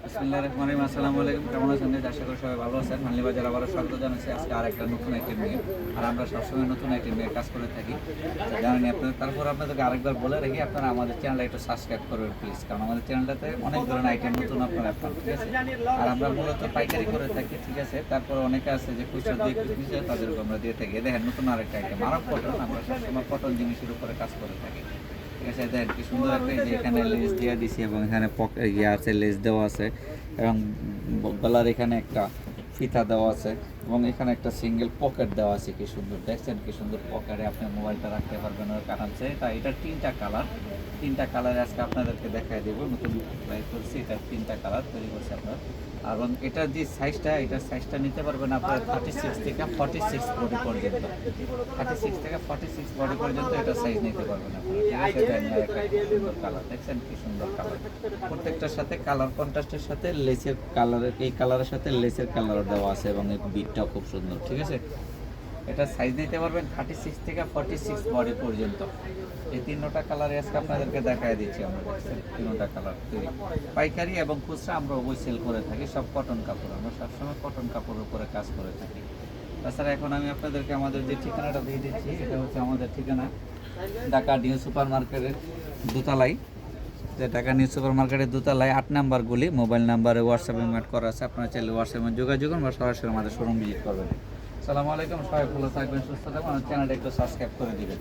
বিসমিল্লাহির রহমানির রহিম। আসসালামু আলাইকুম। কেমন আছেন? আশা করি সবাই ভালো আছেন। মানলি বাজার আবারও স্বাগত জানাচ্ছি আজকে আরেকটা নতুন আইটেম নিয়ে। আর আমরা সবসময় নতুন আইটেম নিয়ে কাজ করে থাকি, জানেন আপনাদের। তারপর আপনাদেরকে আরেকবার বলে রাখি, আপনারা আমাদের চ্যানেলটা একটু সাবস্ক্রাইব করবেন প্লিজ, কারণ আমাদের চ্যানেলটাতে অনেক ধরনের আইটেম নতুন আপনারা পান, ঠিক আছে। আর আমরা মূলত পাইকারি করে থাকি, ঠিক আছে। তারপর অনেকে আছে যে খুচরা দিয়ে নিচ্ছে, তাদেরকে আমরা দিয়ে থাকি। দেখেন নতুন আরেকটা আইটেম, আরব কটন। আমরা সবসময় কটন জিনিসের উপরে কাজ করে থাকি, ঠিক আছে। দেখেন কি সুন্দর একটা, এই যে এখানে লেস দিয়ে দিছি এবং এখানে আছে, লেস দেওয়া আছে এবং গলার এখানে একটা ফিতা দেওয়া আছে এবং এখানে একটা সিঙ্গেল পকেট দেওয়া আছে। কি সুন্দর দেখছেন, কি সুন্দর পকেটে আপনি মোবাইলটা রাখতে পারবেন ওর কারণে। তাই এটা তিনটা কালার আজকে আপনাদেরকে দেখাই দেবো। নতুন ট্রাই করছি, এটা তিনটা কালার তৈরি করছে আপনার। এবং এটার যে এটার সাইজটা নিতে পারবেন আপনার 36 থেকে 46 বডি পর্যন্ত। 36 থেকে 46 বডি পর্যন্ত এটা সাইজ নিতে পারবেন আপনারা, ঠিক আছে। একটা সুন্দর কালার দেখছেন, কি সুন্দর কালার। প্রত্যেকটার সাথে কালার কন্ট্রাস্টের সাথে লেসের কালারের, এই কালারের সাথে লেসের কালার দেওয়া আছে এবং এই বিটটাও খুব সুন্দর, ঠিক আছে। এটা সাইজ নিতে পারবেন 36 থেকে 46 বডি পর্যন্ত। এই তিনটা কালারে আজকে আপনাদেরকে দেখায় দিচ্ছি আমরা, দেখছেন তিনটা কালার তৈরি। পাইকারি এবং খুচরা আমরা অবশ্যই সেল করে থাকি, সব কটন কাপড়। আমরা সবসময় কটন কাপড়ের উপরে কাজ করে থাকি। তাছাড়া এখন আমি আপনাদেরকে আমাদের যে ঠিকানাটা দিয়ে দিচ্ছি, এটা হচ্ছে আমাদের ঠিকানা ঢাকা নিউ সুপার মার্কেটের দোতলায়, যে ঢাকা নিউ সুপার মার্কেটের দোতলায় 8 নাম্বার গুলি। মোবাইল নাম্বারে হোয়াটসঅ্যাপে ম্যাট করা আছে, আপনারা চাইলে হোয়াটসঅ্যাপে যোগাযোগ করুন বা সরাসরি আমাদের শোরুম ভিজিট করবেন। আসসালামু আলাইকুম, সবাই ভালো থাকবেন, সুস্থ থাকবেন। আমার চ্যানেলটা একটু সাবস্ক্রাইব করে দিবেন।